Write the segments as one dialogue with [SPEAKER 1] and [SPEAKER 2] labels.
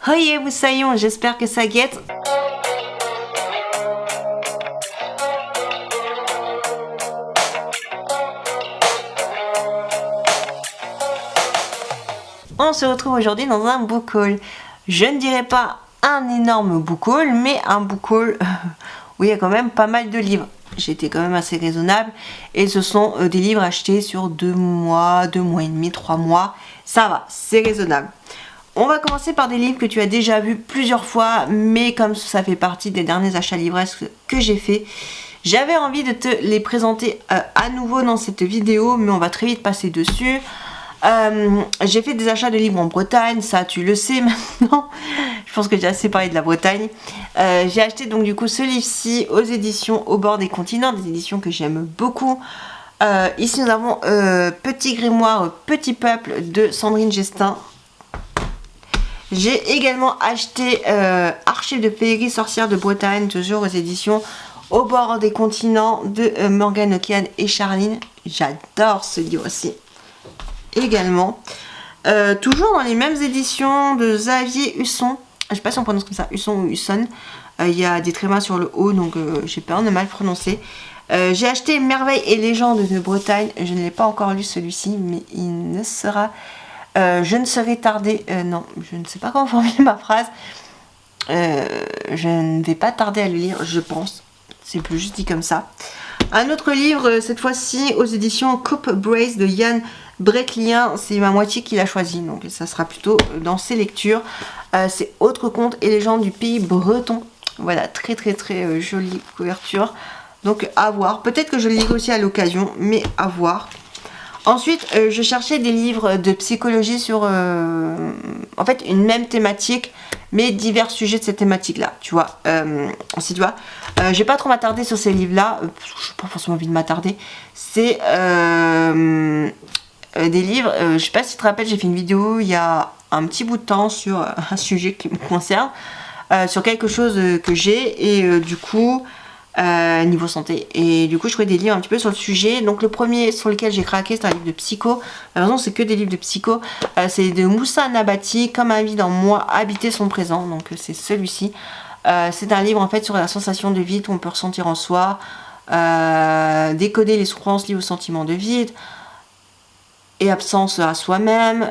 [SPEAKER 1] Oyez Moussaillon, j'espère que ça guette. On se retrouve aujourd'hui dans un book haul. Je ne dirais pas un énorme book haul, mais un book haul où il y a quand même pas mal de livres. J'ai été quand même assez raisonnable et ce sont des livres achetés sur 2 mois, 2 mois et demi, 3 mois. Ça va, c'est raisonnable. On va commencer par des livres que tu as déjà vus plusieurs fois, mais comme ça fait partie des derniers achats livresques que j'ai fait, j'avais envie de te les présenter à nouveau dans cette vidéo, mais on va très vite passer dessus. J'ai fait des achats de livres en Bretagne, ça tu le sais maintenant. Je pense que j'ai assez parlé de la Bretagne. J'ai acheté donc du coup ce livre-ci aux éditions Au bord des continents, des éditions que j'aime beaucoup. Ici nous avons Petit grimoire, petit peuple de Sandrine Gestin. J'ai également acheté Archives de féerie, sorcières de Bretagne, toujours aux éditions Au bord des continents de Morgane Océane et Charline. J'adore ce livre aussi. Également, toujours dans les mêmes éditions de Xavier Husson. Je sais pas si on prononce comme ça, Husson ou Husson. Il y a des trémas sur le haut, donc j'ai peur de mal prononcer. J'ai acheté Merveilles et légendes de Bretagne. Je ne l'ai pas encore lu celui-ci, mais il ne sera... je ne serai tardée... non, je ne sais pas comment formuler ma phrase. Je ne vais pas tarder à le lire, je pense. C'est plus juste dit comme ça. Un autre livre, cette fois-ci aux éditions Coupe Brace de Yann Breclien. C'est ma moitié qui l'a choisi, donc ça sera plutôt dans ses lectures. C'est Autres contes et légendes du pays breton. Voilà, très jolie couverture. Donc à voir. Peut-être que je le lirai aussi à l'occasion, mais à voir. Ensuite, je cherchais des livres de psychologie sur en fait une même thématique, mais divers sujets de cette thématique-là, tu vois. Si tu vois, je vais pas trop m'attarder sur ces livres-là. Je n'ai pas forcément envie de m'attarder. C'est des livres. Je sais pas si tu te rappelles, j'ai fait une vidéo il y a un petit bout de temps sur un sujet qui me concerne, sur quelque chose que j'ai et du coup. Niveau santé, et du coup je trouvais des livres un petit peu sur le sujet. Donc le premier sur lequel j'ai craqué, c'est un livre de psycho. La raison, c'est que des livres de psycho. C'est de Moussa Nabati, Comme un vide en moi, habiter son présent. Donc c'est celui-ci. C'est un livre en fait sur la sensation de vide qu'on peut ressentir en soi, décoder les souffrances liées au sentiment de vide et absence à soi-même.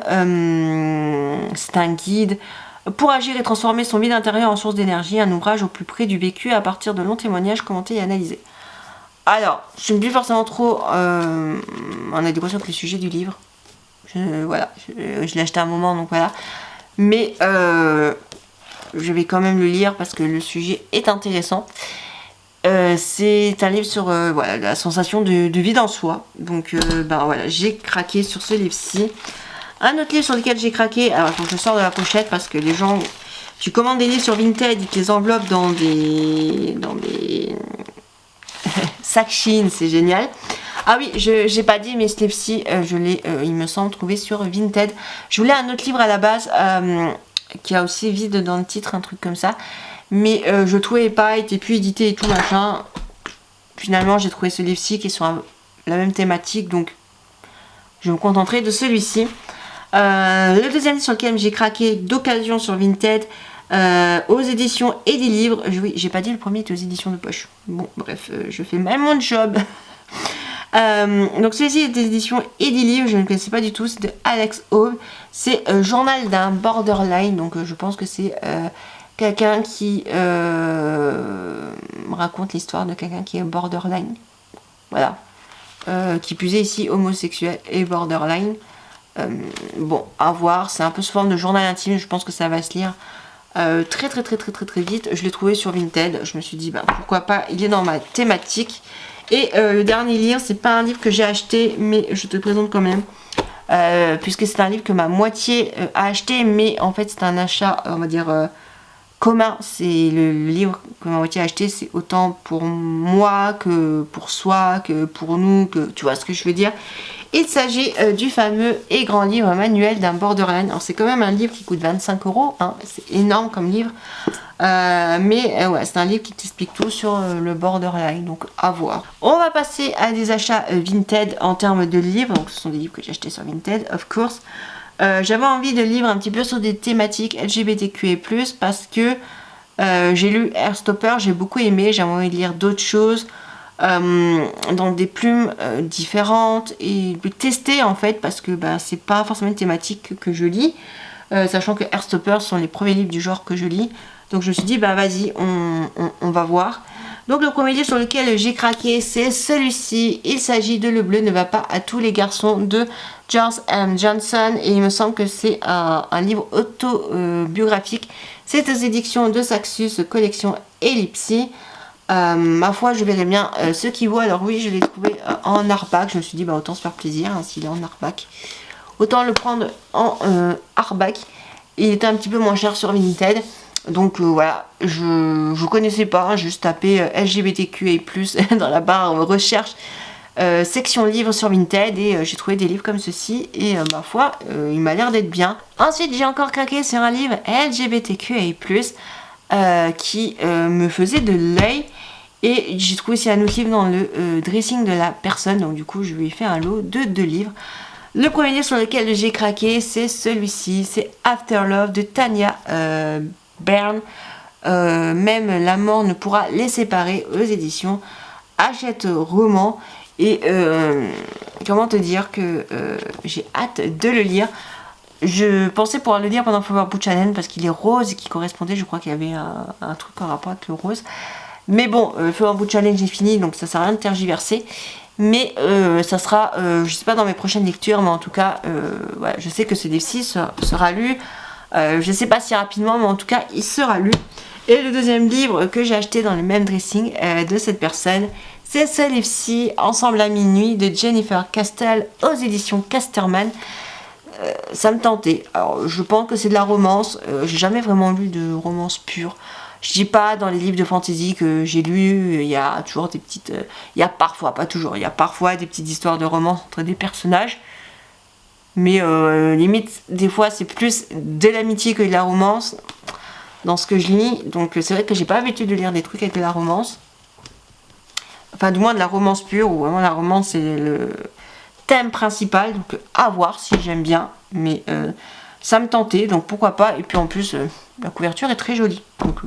[SPEAKER 1] C'est un guide pour agir et transformer son vide intérieur en source d'énergie, un ouvrage au plus près du vécu à partir de longs témoignages commentés et analysés. Alors, je suis plus forcément trop en adéquation avec le sujet du livre. Voilà, je l'ai acheté à un moment, donc voilà. Mais je vais quand même le lire parce que le sujet est intéressant. C'est un livre sur voilà, la sensation de vide en soi. Donc ben, voilà, j'ai craqué sur ce livre-ci. Un autre livre sur lequel j'ai craqué, alors faut que je sors de la pochette parce que les gens, tu commandes des livres sur Vinted, ils te les enveloppent dans des sacs Chine, c'est génial. Ah oui, j'ai pas dit, mais ce livre-ci, je l'ai, il me semble, trouvé sur Vinted. Je voulais un autre livre à la base, qui a aussi vide dans le titre, un truc comme ça. Mais je trouvais pas, il était plus édité et tout machin. Finalement, j'ai trouvé ce livre-ci qui est sur la même thématique, donc je me contenterai de celui-ci. Le deuxième livre sur lequel j'ai craqué d'occasion sur Vinted, aux éditions et des livres. Oui, j'ai pas dit le premier était aux éditions de poche. Bon, bref, je fais mal mon job. Donc celui-ci est des éditions et des livres, je ne connaissais pas du tout. C'est de Alex Hove. C'est Journal d'un borderline. Donc je pense que c'est quelqu'un qui raconte l'histoire de quelqu'un qui est borderline. Voilà. Qui plus est ici homosexuel et borderline. Bon, à voir, c'est un peu sous forme de journal intime, je pense que ça va se lire très vite. Je l'ai trouvé sur Vinted, je me suis dit, ben, pourquoi pas, il est dans ma thématique. Et le dernier livre, c'est pas un livre que j'ai acheté, mais je te le présente quand même, puisque c'est un livre que ma moitié a acheté, mais en fait c'est un achat, on va dire, commun. C'est le livre que ma moitié a acheté, c'est autant pour moi que pour soi, que pour nous, que tu vois ce que je veux dire. Il s'agit du fameux et grand livre manuel d'un borderline. Alors c'est quand même un livre qui coûte 25 €, hein, c'est énorme comme livre. Mais ouais, c'est un livre qui t'explique tout sur le borderline, donc à voir. On va passer à des achats Vinted en termes de livres. Donc ce sont des livres que j'ai achetés sur Vinted, of course. J'avais envie de livres un petit peu sur des thématiques LGBTQI+, parce que j'ai lu Airstopper, j'ai beaucoup aimé, j'avais envie de lire d'autres choses dans des plumes différentes et de tester en fait, parce que c'est pas forcément une thématique que je lis, sachant que Airstopper sont les premiers livres du genre que je lis. Donc je me suis dit vas-y, on va voir. Donc le premier livre sur lequel j'ai craqué, c'est celui-ci. Il s'agit de Le bleu ne va pas à tous les garçons de George M. Johnson, et il me semble que c'est un livre autobiographique. C'est aux éditions de Saxus, collection Ellipsi. Ma foi, je verrai bien ce qui vaut. Alors oui, je l'ai trouvé en hardback. Je me suis dit autant se faire plaisir s'il est en hardback. Autant le prendre en hardback. Il était un petit peu moins cher sur Vinted. Donc voilà, je connaissais pas, juste tapé LGBTQI+, dans la barre recherche section livres sur Vinted, et j'ai trouvé des livres comme ceci, et ma foi, il m'a l'air d'être bien. Ensuite, j'ai encore craqué sur un livre LGBTQI+, qui me faisait de l'œil, et j'ai trouvé aussi un autre livre dans le dressing de la personne, donc du coup je lui ai fait un lot de 2 livres. Le premier livre sur lequel j'ai craqué, c'est celui-ci, c'est After Love de Tanya Bern. Même la mort ne pourra les séparer, aux éditions Hachette Roman. Et comment te dire que j'ai hâte de le lire. Je pensais pouvoir le lire pendant Flower Book Challenge parce qu'il est rose et qui correspondait, je crois qu'il y avait un truc en rapport avec le rose. Mais bon, Flower Book Challenge est fini, donc ça sert à rien de tergiverser. Mais ça sera, je sais pas dans mes prochaines lectures, mais en tout cas, ouais, je sais que ce livre-ci sera lu. Je sais pas si rapidement, mais en tout cas, il sera lu. Et le deuxième livre que j'ai acheté dans le même dressing de cette personne, c'est ce livre-ci, Ensemble à minuit, de Jennifer Castell, aux éditions Casterman. Ça me tentait. Alors, je pense que c'est de la romance. J'ai jamais vraiment lu de romance pure. Je dis pas dans les livres de fantasy que j'ai lus, il y a toujours des petites... il y a parfois, pas toujours, il y a parfois des petites histoires de romance entre des personnages. Mais limite, des fois, c'est plus de l'amitié que de la romance dans ce que je lis. Donc c'est vrai que j'ai pas l'habitude de lire des trucs avec de la romance. Enfin, du moins de la romance pure, où vraiment la romance c'est le thème principal. Donc à voir si j'aime bien. Mais ça me tentait, donc pourquoi pas. Et puis en plus, la couverture est très jolie. Donc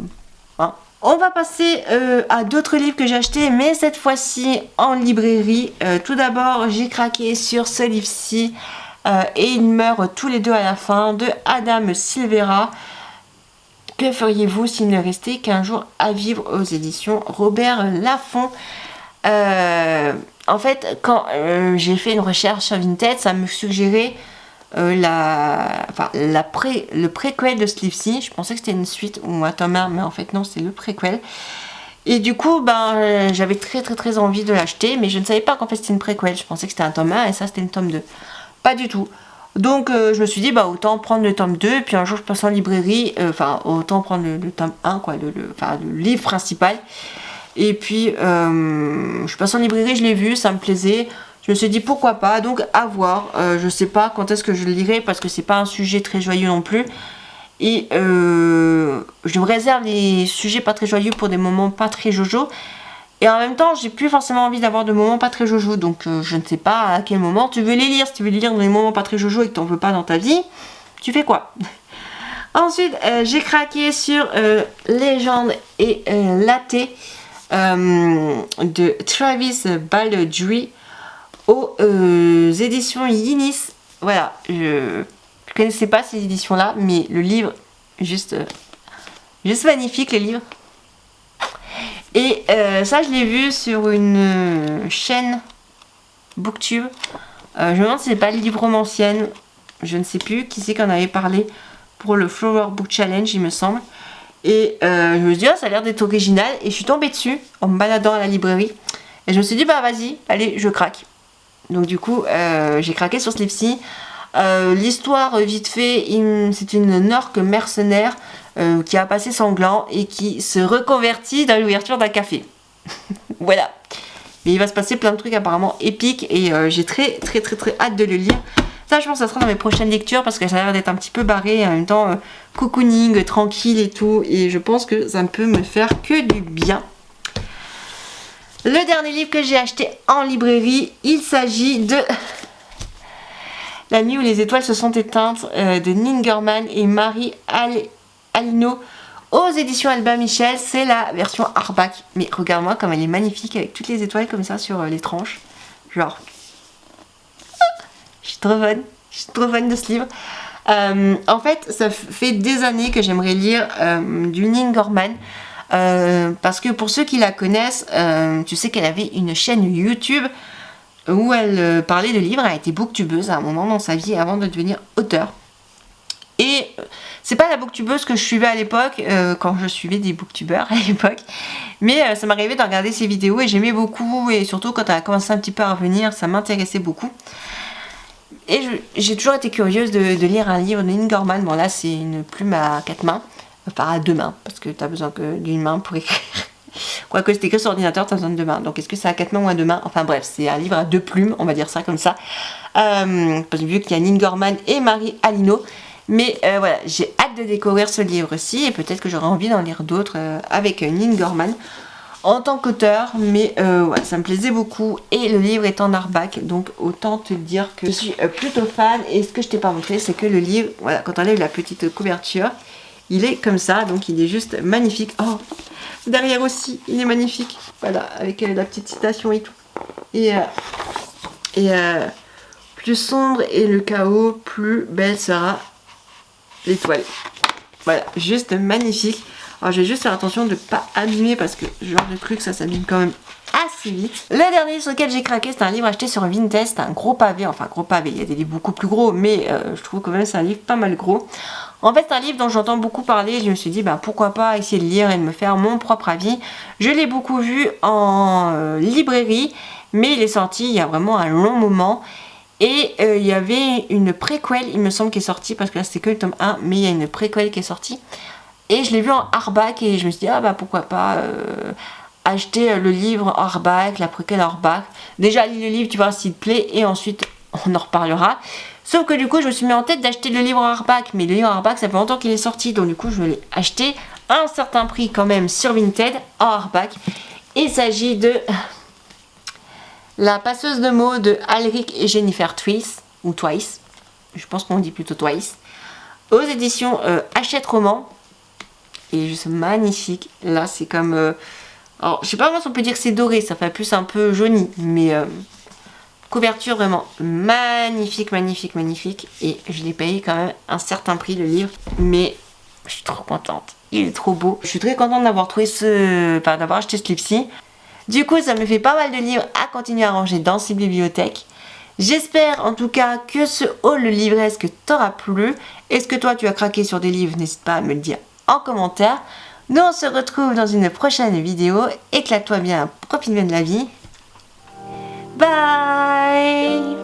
[SPEAKER 1] hein. On va passer à d'autres livres que j'ai achetés, mais cette fois-ci en librairie. Tout d'abord, j'ai craqué sur ce livre-ci. Et ils meurent tous les deux à la fin, de Adam Silvera. Que feriez-vous s'il ne restait qu'un jour à vivre, aux éditions Robert Laffont. En fait, quand j'ai fait une recherche sur Vinted, ça me suggérait le préquel de ce livre-ci. Je pensais que c'était une suite ou un tome 1, mais en fait non, c'est le préquel. Et du coup, j'avais très envie de l'acheter, mais je ne savais pas qu'en fait c'était une préquel. Je pensais que c'était un tome 1 et ça c'était une tome 2. Pas du tout. Donc je me suis dit autant prendre le tome 2, puis un jour je passe en librairie, autant prendre le tome 1, quoi, le livre principal. Et puis je passe en librairie, je l'ai vu, ça me plaisait. Je me suis dit pourquoi pas, donc à voir. Je sais pas quand est-ce que je le lirai parce que c'est pas un sujet très joyeux non plus. Et je me réserve les sujets pas très joyeux pour des moments pas très jojo. Et en même temps, j'ai plus forcément envie d'avoir de moments pas très jojo. Donc je ne sais pas à quel moment tu veux les lire. Si tu veux les lire dans les moments pas très jojo et que tu n'en veux pas dans ta vie, tu fais quoi? Ensuite, j'ai craqué sur Légende et Latte de Travis Baldree aux éditions Yinis. Voilà, je ne connaissais pas ces éditions-là, mais le livre, juste magnifique, le livre. Et ça, je l'ai vu sur une chaîne Booktube. Je me demande si c'est pas le livre romancienne. Je ne sais plus qui c'est qui en avait parlé pour le Flower Book Challenge, il me semble. Et je me suis dit, ça a l'air d'être original. Et je suis tombée dessus en me baladant à la librairie. Et je me suis dit, vas-y, allez, je craque. Donc du coup, j'ai craqué sur ce livre-ci. L'histoire, vite fait, c'est une orque mercenaire qui a passé sanglant et qui se reconvertit dans l'ouverture d'un café. Voilà. Mais il va se passer plein de trucs apparemment épiques et j'ai très hâte de le lire. Ça, je pense que ça sera dans mes prochaines lectures parce que ça a l'air d'être un petit peu barré et en même temps cocooning, tranquille et tout. Et je pense que ça ne peut me faire que du bien. Le dernier livre que j'ai acheté en librairie, il s'agit de La nuit où les étoiles se sont éteintes de Ningerman et Marie Alino aux éditions Albin Michel. C'est la version hardback. Mais regarde-moi comme elle est magnifique avec toutes les étoiles comme ça sur les tranches. Genre, je suis trop fan de ce livre. En fait, ça fait des années que j'aimerais lire du Ningerman. Parce que pour ceux qui la connaissent, tu sais qu'elle avait une chaîne YouTube où elle parlait de livres. Elle a été booktubeuse à un moment dans sa vie avant de devenir auteure. Et c'est pas la booktubeuse que je suivais à l'époque, quand je suivais des booktubeurs à l'époque, mais ça m'arrivait de regarder ses vidéos et j'aimais beaucoup, et surtout quand elle a commencé un petit peu à revenir, ça m'intéressait beaucoup. Et j'ai toujours été curieuse de lire un livre de Ningerman. Bon là c'est une plume à 4 mains, enfin à 2 mains, parce que t'as besoin que d'une main pour écrire. Quoique c'est écrit sur ordinateur, t'as besoin de 2 mains. Donc est-ce que c'est à 4 mains ou à 2 mains? Enfin bref, c'est un livre à 2 plumes, on va dire ça comme ça. Parce que vu qu'il y a Ningerman et Marie Alino. Mais voilà, j'ai hâte de découvrir ce livre-ci et peut-être que j'aurai envie d'en lire d'autres avec Ningerman en tant qu'auteur. Mais ouais, ça me plaisait beaucoup et le livre est en hardback, donc autant te dire que je suis plutôt fan. Et ce que je t'ai pas montré, c'est que le livre, voilà, quand on enlève la petite couverture, il est comme ça, donc il est juste magnifique. Oh, derrière aussi, il est magnifique, voilà, avec la petite citation et tout. Et plus sombre est le chaos, plus belle sera l'étoile. Voilà, juste magnifique. Alors je vais juste faire attention de ne pas abîmer parce que ce genre de truc ça s'abîme quand même assez vite. Le dernier sur lequel j'ai craqué, c'est un livre acheté sur Vinted. C'est un gros pavé, enfin gros pavé, il y a des livres beaucoup plus gros, mais je trouve quand même c'est un livre pas mal gros. En fait c'est un livre dont j'entends beaucoup parler, je me suis dit bah, pourquoi pas essayer de lire et de me faire mon propre avis. Je l'ai beaucoup vu en librairie, mais il est sorti il y a vraiment un long moment. Et il y avait une préquelle, il me semble, qui est sortie, parce que là c'était que le tome 1, mais il y a une préquelle qui est sortie. Et je l'ai vu en hardback et je me suis dit, ah bah pourquoi pas acheter le livre en hardback, la préquelle en hardback. Déjà lis le livre, tu vois s'il te plaît, et ensuite on en reparlera. Sauf que du coup je me suis mis en tête d'acheter le livre en hardback, mais le livre en hardback ça fait longtemps qu'il est sorti, donc du coup je l'ai acheté à un certain prix quand même sur Vinted en hardback. Il s'agit de La passeuse de mots de Alric et Jennifer Twice, ou Twice, je pense qu'on dit plutôt Twice, aux éditions Hachette Roman. Et juste magnifique. Là c'est comme... alors je sais pas si on peut dire que c'est doré, ça fait plus un peu jauni, mais couverture vraiment magnifique, magnifique, magnifique. Et je l'ai payé quand même un certain prix le livre, mais je suis trop contente. Il est trop beau. Je suis très contente d'avoir trouvé d'avoir acheté ce livre-ci. Du coup, ça me fait pas mal de livres à continuer à ranger dans ces bibliothèques. J'espère en tout cas que ce haul livresque t'aura plu. Est-ce que toi tu as craqué sur des livres? N'hésite pas à me le dire en commentaire. Nous on se retrouve dans une prochaine vidéo. Éclate-toi bien, profite bien de la vie. Bye!